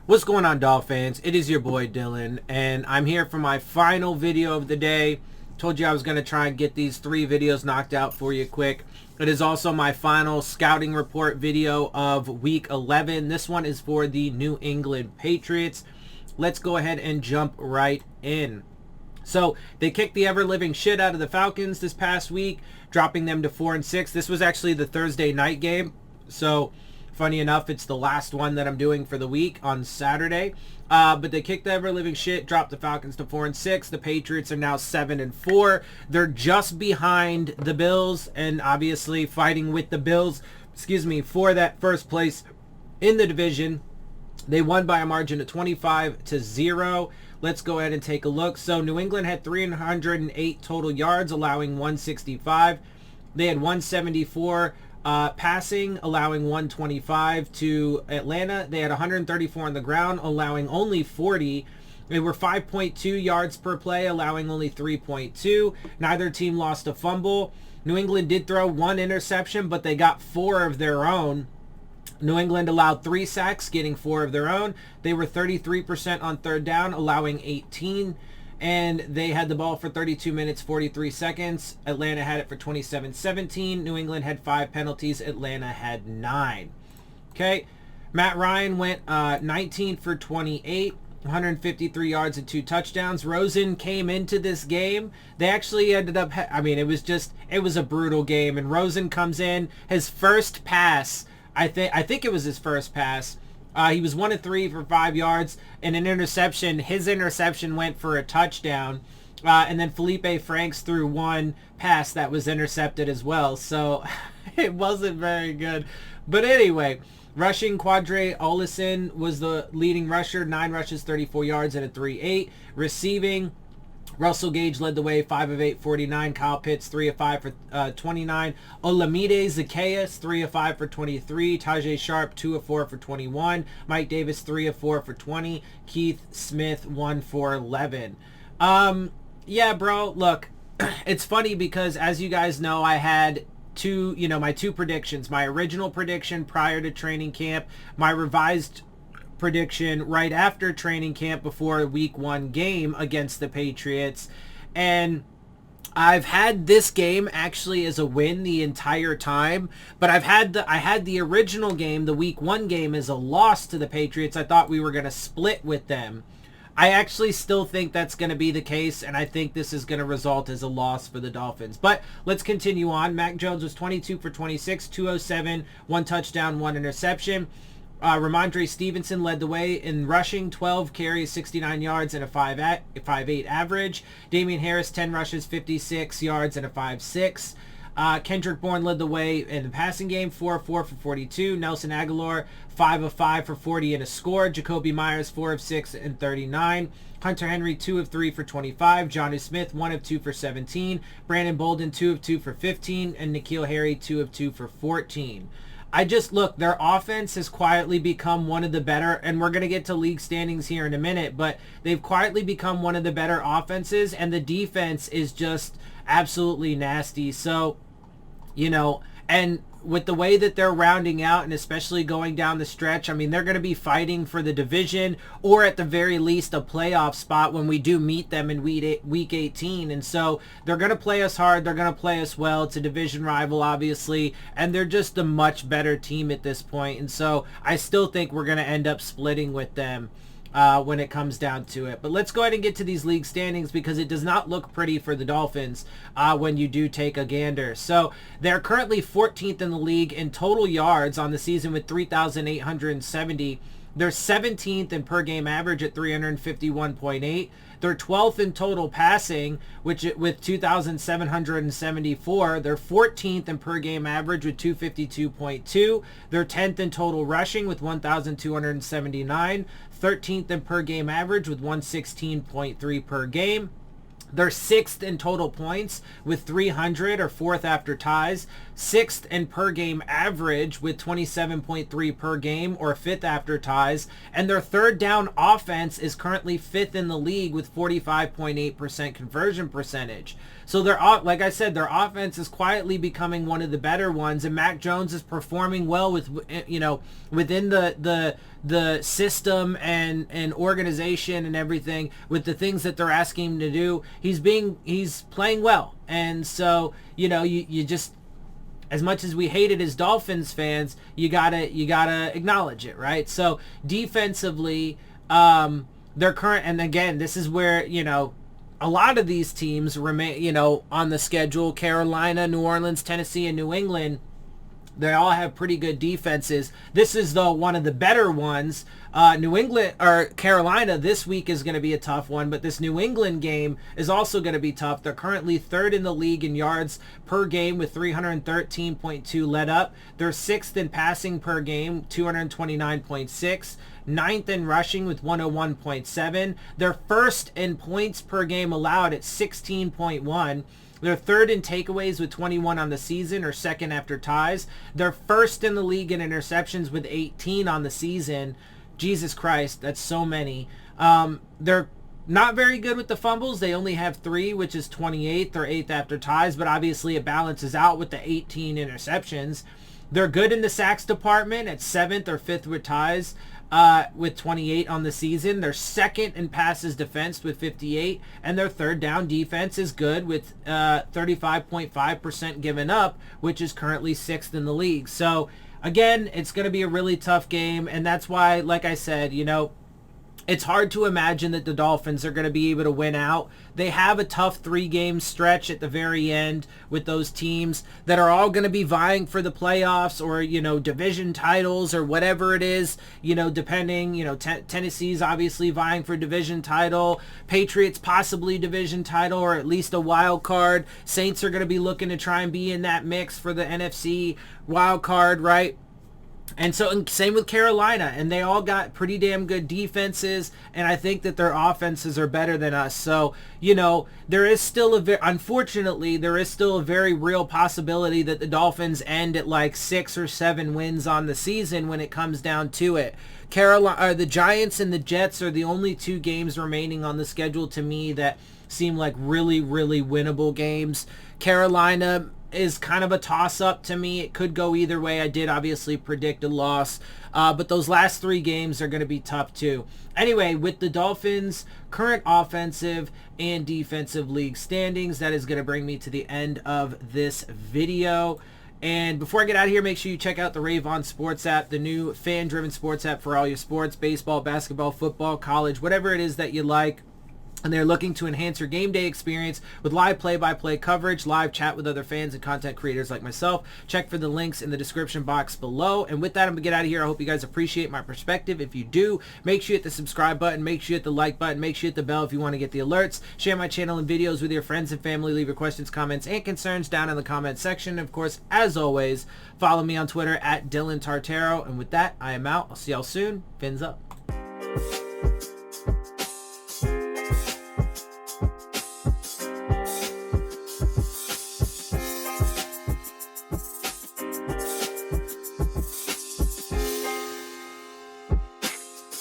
What's going on, Dolphins? It is your boy Dillon, and I'm here for my final video of the day. Told you I was going to try and get these 3 videos knocked out for you quick. It is also my final scouting report video of Week 11. This one is for the New England Patriots. Let's go ahead and jump right in. So they kicked the ever-living shit out of the Falcons this past week, dropping them to 4-6. This was actually the Thursday night game, so funny enough, it's the last one that I'm doing for the week on Saturday. But they kicked the ever-living shit, dropped the Falcons to 4-6. The Patriots are now 7-4. They're just behind the Bills and obviously fighting with the Bills, for that first place in the division. They won by a margin of 25-0. Let's go ahead and take a look. So New England had 308 total yards, allowing 165. They had 174 passing, allowing 125 to Atlanta. They had 134 on the ground, allowing only 40. They were 5.2 yards per play, allowing only 3.2. Neither team lost a fumble. New England did throw 1 interception, but they got 4 of their own. New England allowed 3 sacks, getting 4 of their own. They were 33% on third down, allowing 18. And they had the ball for 32 minutes, 43 seconds. Atlanta had it for 27-17. New England had 5 penalties. Atlanta had 9. Okay. Matt Ryan went 19 for 28, 153 yards and 2 touchdowns. Rosen came into this game. They actually ended up, it was a brutal game. And Rosen comes in, his first pass, I think it was his first pass. He was 1-3 for 5 yards and an interception. His interception went for a touchdown. And then Felipe Franks threw 1 pass that was intercepted as well. So it wasn't very good. But anyway, rushing, Quadre Olison was the leading rusher. 9 rushes, 34 yards, and a 3.8. Receiving, Russell Gage led the way, 5 of 8, 49. Kyle Pitts, 3 of 5 for 29. Olamide Zacchaeus, 3 of 5 for 23. Tajay Sharp, 2 of 4 for 21. Mike Davis, 3 of 4 for 20. Keith Smith, 1 for 11. Yeah, bro, look, it's funny because as you guys know, I had my 2 predictions. My original prediction prior to training camp, my revised prediction right after training camp before a week 1 game against the Patriots. And I've had this game actually as a win the entire time, but I had the original game, the week 1 game, as a loss to the Patriots. I thought we were going to split with them. I actually still think that's going to be the case, and I think this is going to result as a loss for the Dolphins. But let's continue on. Mac Jones was 22 for 26, 207, 1 touchdown, 1 interception. Ramondre Stevenson led the way in rushing, 12 carries, 69 yards, and a 5.8 average. Damian Harris, 10 rushes, 56 yards, and a 5.6. Kendrick Bourne led the way in the passing game, 4 of 4 for 42. Nelson Aguilar, 5 of 5 for 40 and a score. Jacoby Myers, 4 of 6 and 39. Hunter Henry, 2 of 3 for 25. Jonnu Smith, 1 of 2 for 17. Brandon Bolden, 2 of 2 for 15. And N'Keal Harry, 2 of 2 for 14. Look, their offense has quietly become one of the better, and we're going to get to league standings here in a minute, but they've quietly become one of the better offenses, and the defense is just absolutely nasty. So, and with the way that they're rounding out, and especially going down the stretch, I mean, they're going to be fighting for the division or at the very least a playoff spot when we do meet them in week 18. And so they're going to play us hard. They're going to play us well. It's a division rival, obviously, and they're just a much better team at this point. And so I still think we're going to end up splitting with them when it comes down to it. But let's go ahead and get to these league standings because it does not look pretty for the Dolphins when you do take a gander. So they're currently 14th in the league in total yards on the season with 3,870. They're 17th in per game average at 351.8. They're 12th in total passing, with 2,774. They're 14th in per game average with 252.2. They're 10th in total rushing with 1,279. 13th in per game average with 116.3 per game. They're 6th in total points with 300, or 4th after ties. 6th in per game average with 27.3 per game, or 5th after ties. And their third down offense is currently 5th in the league with 45.8% conversion percentage. So like I said, their offense is quietly becoming one of the better ones, and Mac Jones is performing well with, within the the system and organization and everything with the things that they're asking him to do, he's playing well. And so, you just, as much as we hate it as Dolphins fans, you gotta acknowledge it, right? So defensively, their current, and again, this is where, a lot of these teams remain, on the schedule, Carolina, New Orleans, Tennessee, and New England, they all have pretty good defenses. This is, though, one of the better ones. New England, or Carolina, this week is going to be a tough one, but this New England game is also going to be tough. They're currently third in the league in yards per game with 313.2 let up. They're sixth in passing per game, 229.6. Ninth in rushing with 101.7. They're first in points per game allowed at 16.1. They're third in takeaways with 21 on the season, or second after ties. They're first in the league in interceptions with 18 on the season. Jesus Christ, that's so many. They're not very good with the fumbles. They only have 3, which is 28th or 8th after ties, but obviously it balances out with the 18 interceptions. They're good in the sacks department at 7th or 5th with ties. With 28 on the season. They're second in passes defensed with 58, and their third down defense is good with 35.5% given up, which is currently 6th in the league. So again, it's going to be a really tough game, and that's why, like I said, it's hard to imagine that the Dolphins are going to be able to win out. They have a tough 3-game stretch at the very end with those teams that are all going to be vying for the playoffs or, division titles or whatever it is, depending, Tennessee's obviously vying for division title, Patriots possibly division title or at least a wild card. Saints are going to be looking to try and be in that mix for the NFC wild card, right? And so, and same with Carolina, and they all got pretty damn good defenses, and I think that their offenses are better than us. So, there is still unfortunately, there is still a very real possibility that the Dolphins end at like 6 or 7 wins on the season when it comes down to it. The Giants and the Jets are the only 2 games remaining on the schedule to me that seem like really, really winnable games. Carolina is kind of a toss-up to me. It could go either way. I did obviously predict a loss, but those last 3 games are going to be tough too. Anyway, with the Dolphins' current offensive and defensive league standings, that is going to bring me to the end of this video. And before I get out of here, make sure you check out the Rave On Sports App, the new fan-driven sports app for all your sports, baseball, basketball, football, college, whatever it is that you like. And they're looking to enhance your game day experience with live play-by-play coverage, live chat with other fans and content creators like myself. Check for the links in the description box below. And with that, I'm going to get out of here. I hope you guys appreciate my perspective. If you do, make sure you hit the subscribe button. Make sure you hit the like button. Make sure you hit the bell if you want to get the alerts. Share my channel and videos with your friends and family. Leave your questions, comments, and concerns down in the comment section. Of course, as always, follow me on Twitter at DillonTartaro. And with that, I am out. I'll see y'all soon. Phins up.